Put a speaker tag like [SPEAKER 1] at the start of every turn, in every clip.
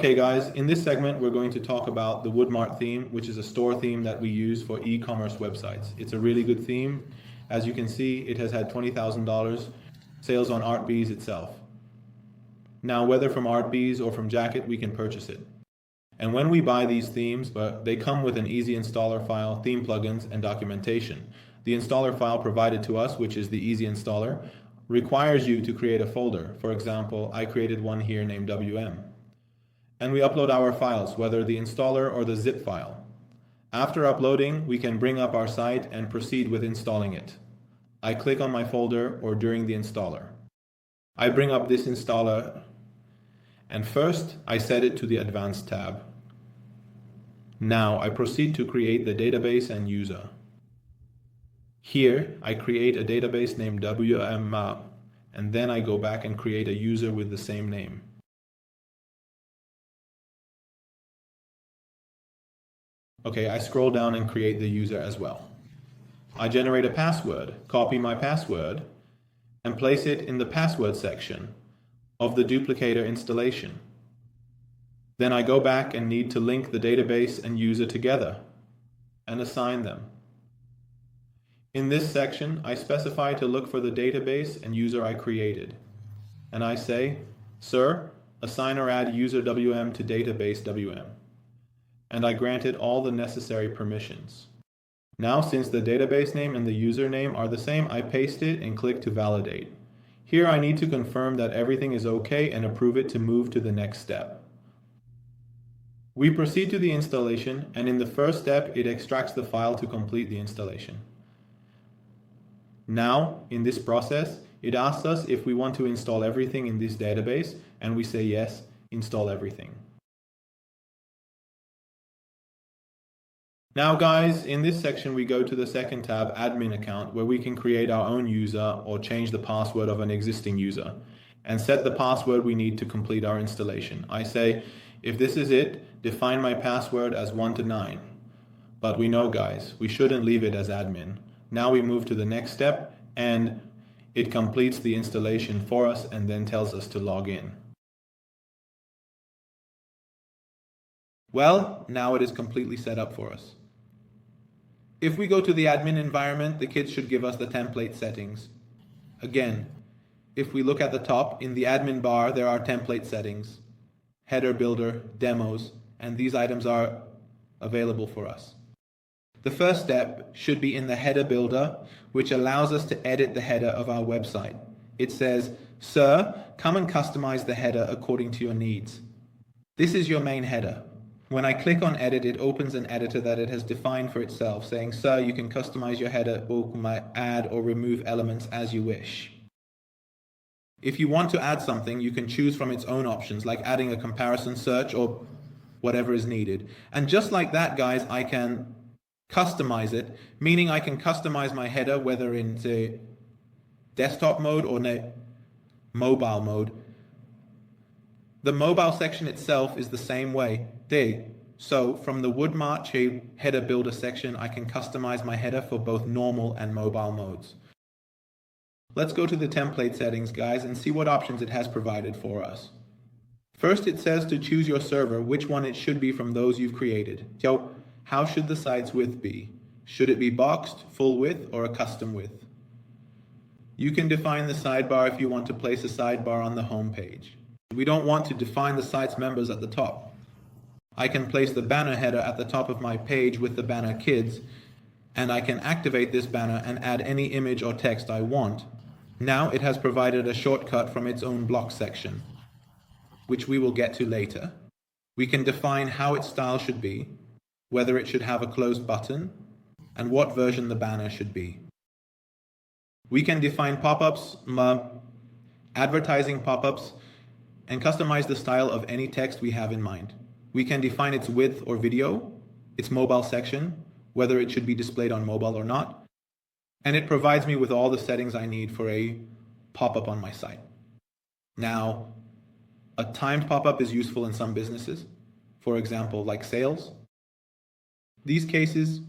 [SPEAKER 1] Okay guys, in this segment we're going to talk about the Woodmart theme, which is a store theme that we use for e-commerce websites. It's a really good theme. As you can see, it has had $20,000 sales on ArtBees itself. Now, whether from ArtBees or from Jacket, we can purchase it. And when we buy these themes, they come with an easy installer file, theme plugins, and documentation. The installer file provided to us, which is the easy installer, requires you to create a folder. For example, I created one here named WM. And we upload our files, whether the installer or the zip file. After uploading, we can bring up our site and proceed with installing it. I click on my folder or during the installer. I bring up this installer, and first I set it to the Advanced tab. Now I proceed to create the database and user. Here I create a database named WM, and then I go back and create a user with the same name. Okay, I scroll down and create the user as well. I generate a password, copy my password, and place it in the password section of the duplicator installation. Then I go back and need to link the database and user together and assign them. In this section, I specify to look for the database and user I created. And I say, "Sir, assign or add user WM to database WM." And I granted all the necessary permissions. Now, since the database name and the username are the same, I paste it and click to validate. Here I need to confirm that everything is okay and approve it to move to the next step. We proceed to the installation, and in the first step, it extracts the file to complete the installation. Now, in this process, it asks us if we want to install everything in this database, and we say yes, install everything. Now guys, in this section we go to the second tab, Admin Account, where we can create our own user or change the password of an existing user and set the password we need to complete our installation. I say, if this is it, define my password as 1 to 9. But we know guys, we shouldn't leave it as admin. Now we move to the next step and it completes the installation for us and then tells us to log in. Well, now it is completely set up for us. If we go to the admin environment, the kids should give us the template settings. Again, if we look at the top, in the admin bar, there are template settings, header builder, demos, and these items are available for us. The first step should be in the header builder, which allows us to edit the header of our website. It says, "Sir, come and customize the header according to your needs." This is your main header. When I click on edit, it opens an editor that it has defined for itself, saying, "Sir, you can customize your header or add or remove elements as you wish." If you want to add something, you can choose from its own options, like adding a comparison search or whatever is needed. And just like that, guys, I can customize it, meaning I can customize my header, whether in the desktop mode or mobile mode. The mobile section itself is the same way. So from the Woodmart header builder section, I can customize my header for both normal and mobile modes. Let's go to the template settings, guys, and see what options it has provided for us. First, it says to choose your server, which one it should be from those you've created. So, how should the site's width be? Should it be boxed, full width, or a custom width? You can define the sidebar if you want to place a sidebar on the home page. We don't want to define the site's members at the top. I can place the banner header at the top of my page with the banner kids, and I can activate this banner and add any image or text I want. Now it has provided a shortcut from its own block section, which we will get to later. We can define how its style should be, whether it should have a closed button, and what version the banner should be. We can define pop-ups, advertising pop-ups, and customize the style of any text we have in mind. We can define its width or video, its mobile section, whether it should be displayed on mobile or not, and it provides me with all the settings I need for a pop-up on my site. Now, a timed pop-up is useful in some businesses, for example, like sales. These cases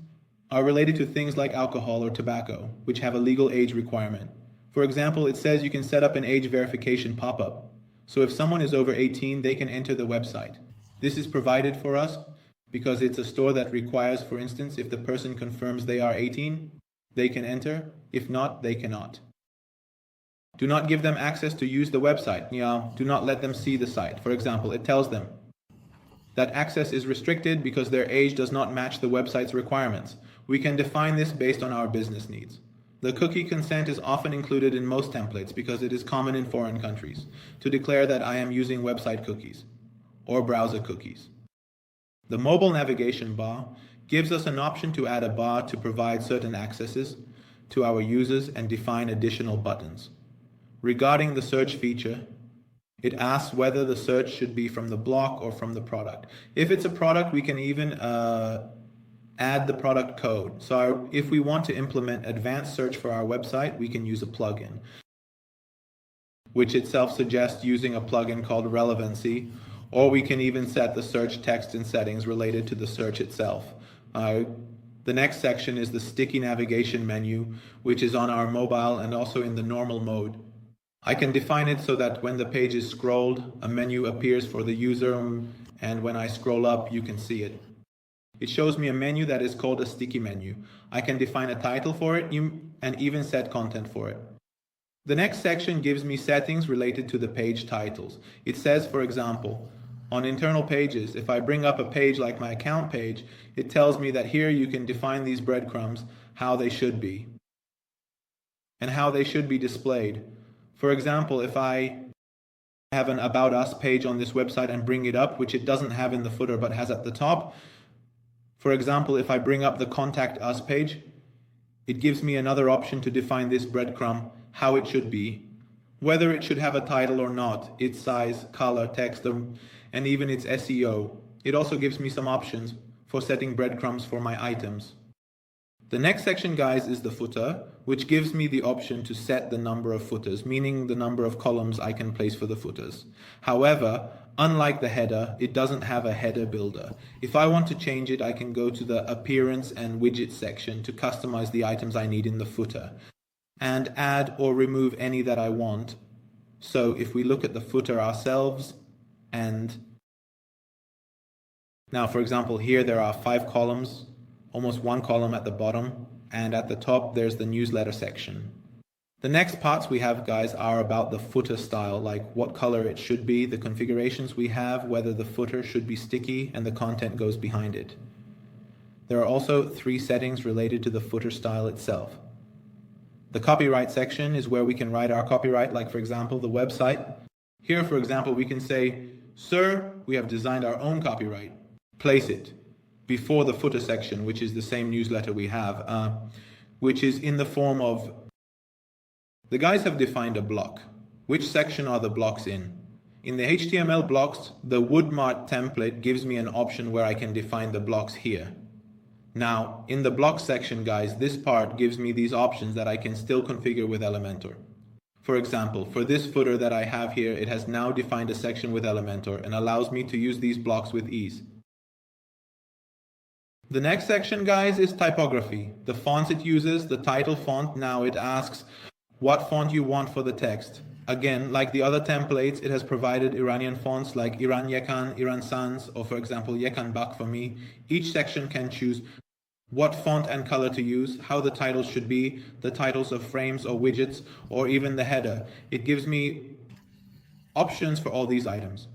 [SPEAKER 1] are related to things like alcohol or tobacco, which have a legal age requirement. For example, it says you can set up an age verification pop-up. So if someone is over 18, they can enter the website. This is provided for us because it's a store that requires, for instance, if the person confirms they are 18, they can enter. If not, they cannot. Do not give them access to use the website. Do not let them see the site. For example, it tells them that access is restricted because their age does not match the website's requirements. We can define this based on our business needs. The cookie consent is often included in most templates because it is common in foreign countries to declare that I am using website cookies or browser cookies. The mobile navigation bar gives us an option to add a bar to provide certain accesses to our users and define additional buttons. Regarding the search feature, it asks whether the search should be from the block or from the product. If it's a product, we can even add the product code. So if we want to implement advanced search for our website, we can use a plugin, which itself suggests using a plugin called Relevancy, or we can even set the search text and settings related to the search itself. The next section is the sticky navigation menu, which is on our mobile and also in the normal mode. I can define it so that when the page is scrolled, a menu appears for the user, and when I scroll up, you can see it. It shows me a menu that is called a sticky menu. I can define a title for it and even set content for it. The next section gives me settings related to the page titles. It says, for example, on internal pages, if I bring up a page like my account page, it tells me that here you can define these breadcrumbs, how they should be, and how they should be displayed. For example, if I have an About Us page on this website and bring it up, which it doesn't have in the footer but has at the top, for example, if I bring up the Contact Us page, it gives me another option to define this breadcrumb, how it should be, whether it should have a title or not, its size, color, text, and even its SEO. It also gives me some options for setting breadcrumbs for my items. The next section, guys, is the footer, which gives me the option to set the number of footers, meaning the number of columns I can place for the footers. However, unlike the header, it doesn't have a header builder. If I want to change it, I can go to the Appearance and Widgets section to customize the items I need in the footer and add or remove any that I want. So if we look at the footer ourselves, and now, for example, here there are 5 columns, almost 1 column at the bottom, and at the top there's the newsletter section. The next parts we have, guys, are about the footer style, like what color it should be, the configurations we have, whether the footer should be sticky, and the content goes behind it. There are also 3 settings related to the footer style itself. The copyright section is where we can write our copyright, like for example the website. Here, for example, we can say, "Sir, we have designed our own copyright. Place it before the footer section," which is the same newsletter we have, which is in the form of, the guys have defined a block. Which section are the blocks in? In the HTML blocks, the Woodmart template gives me an option where I can define the blocks here. Now, in the block section, guys, this part gives me these options that I can still configure with Elementor. For example, for this footer that I have here, it has now defined a section with Elementor and allows me to use these blocks with ease. The next section, guys, is typography. The fonts it uses, the title font. Now it asks what font you want for the text. Again, like the other templates, it has provided Iranian fonts like Iran Yekan, Iran Sans, or for example, Yekan Bak for me. Each section can choose what font and color to use, how the title should be, the titles of frames or widgets, or even the header. It gives me options for all these items.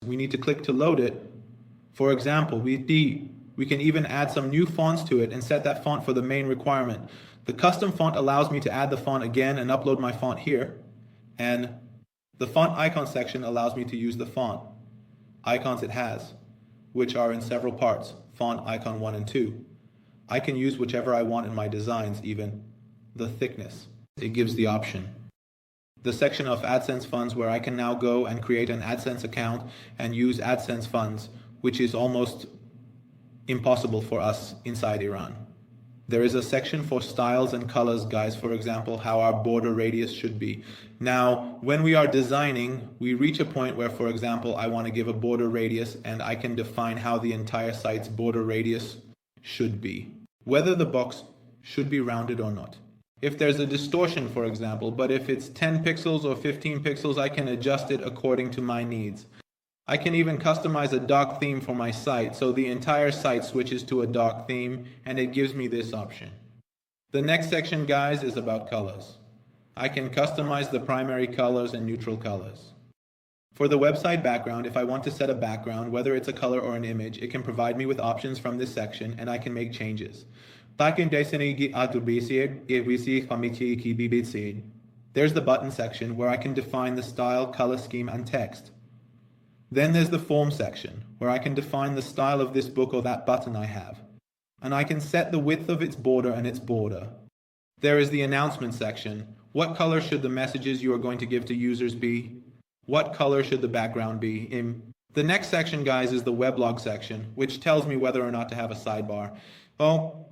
[SPEAKER 1] We need to click to load it. For example, we can even add some new fonts to it and set that font for the main requirement. The custom font allows me to add the font again and upload my font here. And the font icon section allows me to use the font icons it has, which are in several parts, font icon 1 and 2. I can use whichever I want in my designs, even the thickness. It gives the option. The section of AdSense funds where I can now go and create an AdSense account and use AdSense funds, which is almost impossible for us inside Iran. There is a section for styles and colors, guys, for example, how our border radius should be. Now, when we are designing, we reach a point where, for example, I want to give a border radius and I can define how the entire site's border radius should be, whether the box should be rounded or not. If there's a distortion, for example, but if it's 10 pixels or 15 pixels, I can adjust it according to my needs. I can even customize a dark theme for my site, so the entire site switches to a dark theme, and it gives me this option. The next section, guys, is about colors. I can customize the primary colors and neutral colors. For the website background, if I want to set a background, whether it's a color or an image, it can provide me with options from this section, and I can make changes. There's the button section where I can define the style, color scheme, and text. Then there's the form section where I can define the style of this book or that button I have. And I can set the width of its border and its border. There is the announcement section. What color should the messages you are going to give to users be? What color should the background be? The next section, guys, is the weblog section, which tells me whether or not to have a sidebar. Well,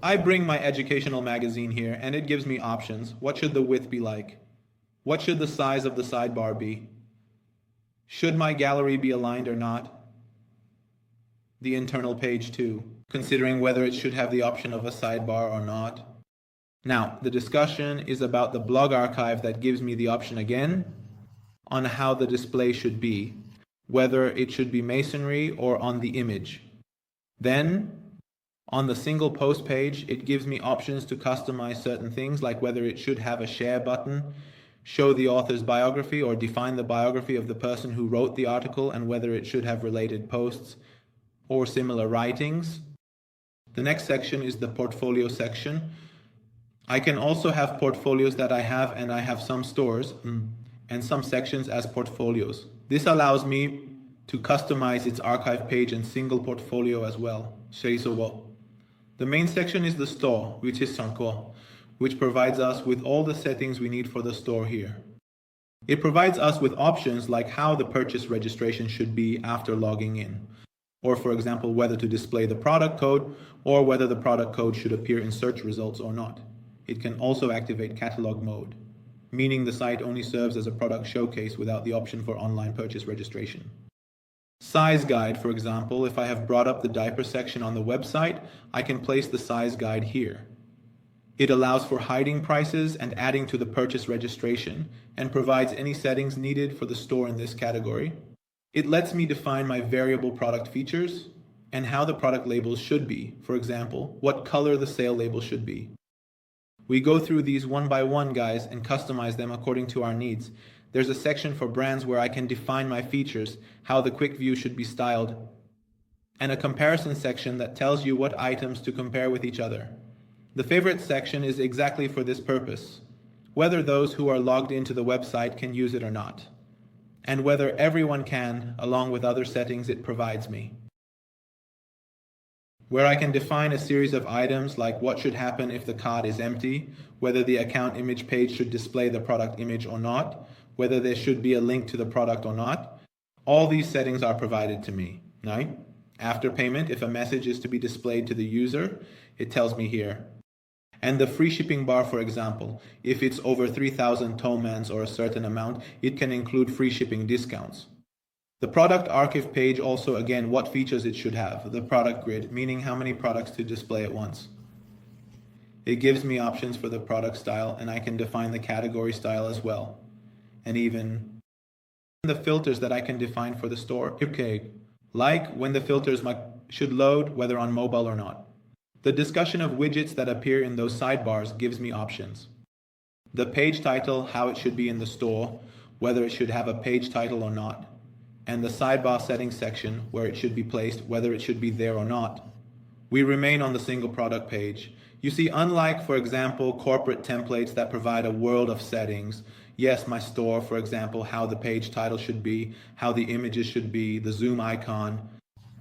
[SPEAKER 1] I bring my educational magazine here, and it gives me options. What should the width be like? What should the size of the sidebar be? Should my gallery be aligned or not? The internal page too, considering whether it should have the option of a sidebar or not. Now, the discussion is about the blog archive that gives me the option again on how the display should be, whether it should be masonry or on the image. Then, on the single post page, it gives me options to customize certain things, like whether it should have a share button, show the author's biography, or define the biography of the person who wrote the article, and whether it should have related posts or similar writings. The next section is the portfolio section. I can also have portfolios that I have, and I have some stores and some sections as portfolios. This allows me to customize its archive page and single portfolio as well. The main section is the store, which is Sanko, which provides us with all the settings we need for the store here. It provides us with options like how the purchase registration should be after logging in, or for example, whether to display the product code or whether the product code should appear in search results or not. It can also activate catalog mode, meaning the site only serves as a product showcase without the option for online purchase registration. Size guide, for example, if I have brought up the diaper section on the website, I can place the size guide here. It allows for hiding prices and adding to the purchase registration, and provides any settings needed for the store in this category. It lets me define my variable product features and how the product labels should be. For example, what color the sale label should be. We go through these one by one, guys, and customize them according to our needs. There's a section for brands where I can define my features, how the quick view should be styled, and a comparison section that tells you what items to compare with each other. The favorites section is exactly for this purpose, whether those who are logged into the website can use it or not, and whether everyone can, along with other settings it provides me. Where I can define a series of items like what should happen if the cart is empty, whether the account image page should display the product image or not, whether there should be a link to the product or not. All these settings are provided to me. Right? After payment, if a message is to be displayed to the user, it tells me here. And the free shipping bar, for example, if it's over 3,000 Tomans or a certain amount, it can include free shipping discounts. The product archive page also, again, what features it should have. The product grid, meaning how many products to display at once. It gives me options for the product style, and I can define the category style as well. And even the filters that I can define for the store. Okay, like when the filters should load, whether on mobile or not. The discussion of widgets that appear in those sidebars gives me options. The page title, how it should be in the store, whether it should have a page title or not. And the sidebar settings section, where it should be placed, whether it should be there or not. We remain on the single product page. You see, unlike, for example, corporate templates that provide a world of settings, yes, my store, for example, how the page title should be, how the images should be, the zoom icon,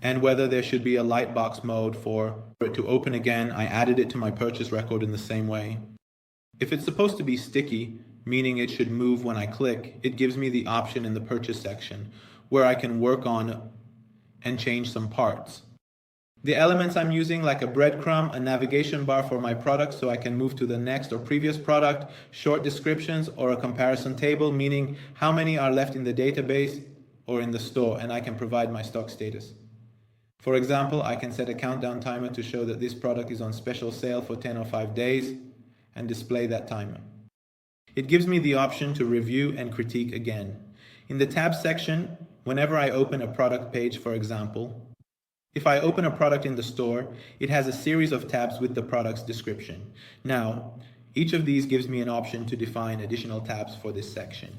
[SPEAKER 1] and whether there should be a lightbox mode for it to open again, I added it to my purchase record in the same way. If it's supposed to be sticky, meaning it should move when I click, it gives me the option in the purchase section, where I can work on and change some parts. The elements I'm using, like a breadcrumb, a navigation bar for my product so I can move to the next or previous product, short descriptions, or a comparison table, meaning how many are left in the database or in the store, and I can provide my stock status. For example, I can set a countdown timer to show that this product is on special sale for 10 or 5 days, and display that timer. It gives me the option to review and critique again. In the tabs section, whenever I open a product page, for example, if I open a product in the store, it has a series of tabs with the product's description. Now, each of these gives me an option to define additional tabs for this section.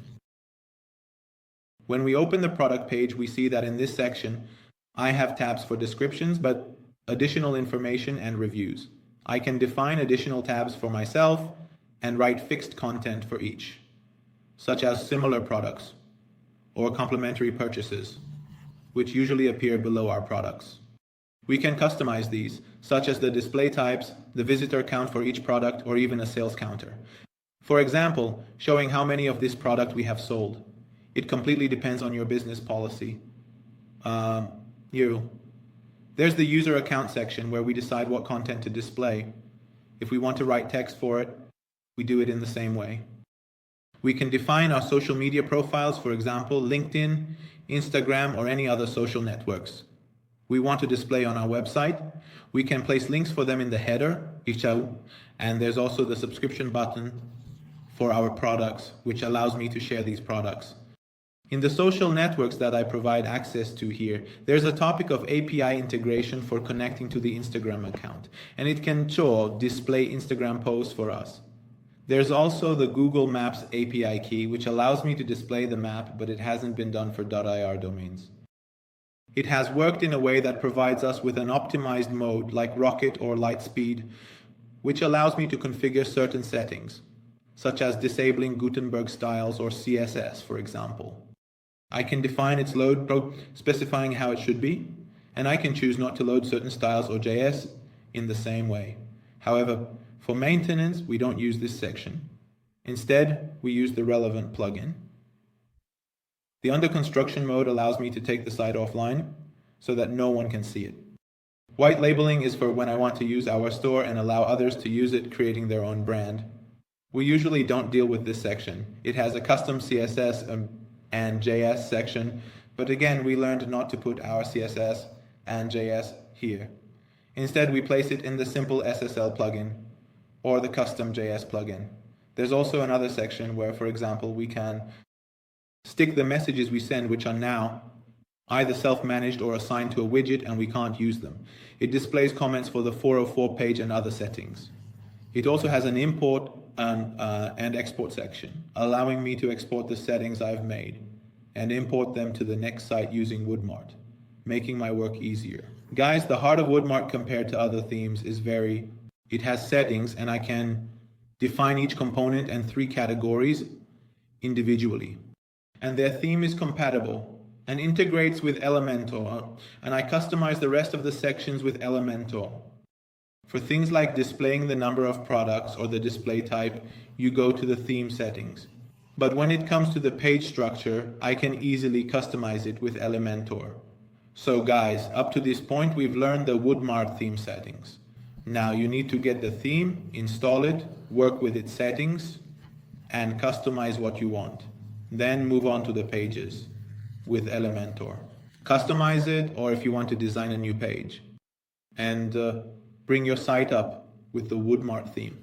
[SPEAKER 1] When we open the product page, we see that in this section, I have tabs for descriptions, but additional information and reviews. I can define additional tabs for myself and write fixed content for each, such as similar products or complementary purchases, which usually appear below our products. We can customize these, such as the display types, the visitor count for each product, or even a sales counter. For example, showing how many of this product we have sold. It completely depends on your business policy. There's the user account section where we decide what content to display. If we want to write text for it, we do it in the same way. We can define our social media profiles, for example, LinkedIn, Instagram, or any other social networks we want to display on our website. We can place links for them in the header, and there's also the subscription button for our products, which allows me to share these products. In the social networks that I provide access to here, there's a topic of API integration for connecting to the Instagram account, and it can display Instagram posts for us. There's also the Google Maps API key, which allows me to display the map, but it hasn't been done for .ir domains. It has worked in a way that provides us with an optimized mode like Rocket or Lightspeed, which allows me to configure certain settings, such as disabling Gutenberg styles or CSS, for example. I can define its load, specifying how it should be, and I can choose not to load certain styles or JS in the same way. However, for maintenance, we don't use this section. Instead, we use the relevant plugin. The under construction mode allows me to take the site offline so that no one can see it. White labeling is for when I want to use our store and allow others to use it, creating their own brand. We usually don't deal with this section. It has a custom CSS and JS section, but again, we learned not to put our CSS and JS here. Instead, we place it in the simple SSL plugin or the custom JS plugin. There's also another section where, for example, we can stick the messages we send, which are now either self-managed or assigned to a widget, and we can't use them. It displays comments for the 404 page and other settings. It also has an import and export section, allowing me to export the settings I've made and import them to the next site using Woodmart, making my work easier. Guys, the heart of Woodmart compared to other themes is it has settings, and I can define each component and 3 categories individually. And their theme is compatible and integrates with Elementor, and I customize the rest of the sections with Elementor. For things like displaying the number of products or the display type, you go to the theme settings. But when it comes to the page structure, I can easily customize it with Elementor. So guys, up to this point, we've learned the Woodmart theme settings. Now you need to get the theme, install it, work with its settings, and customize what you want. Then move on to the pages with Elementor. Customize it, or if you want to design a new page. And bring your site up with the Woodmart theme.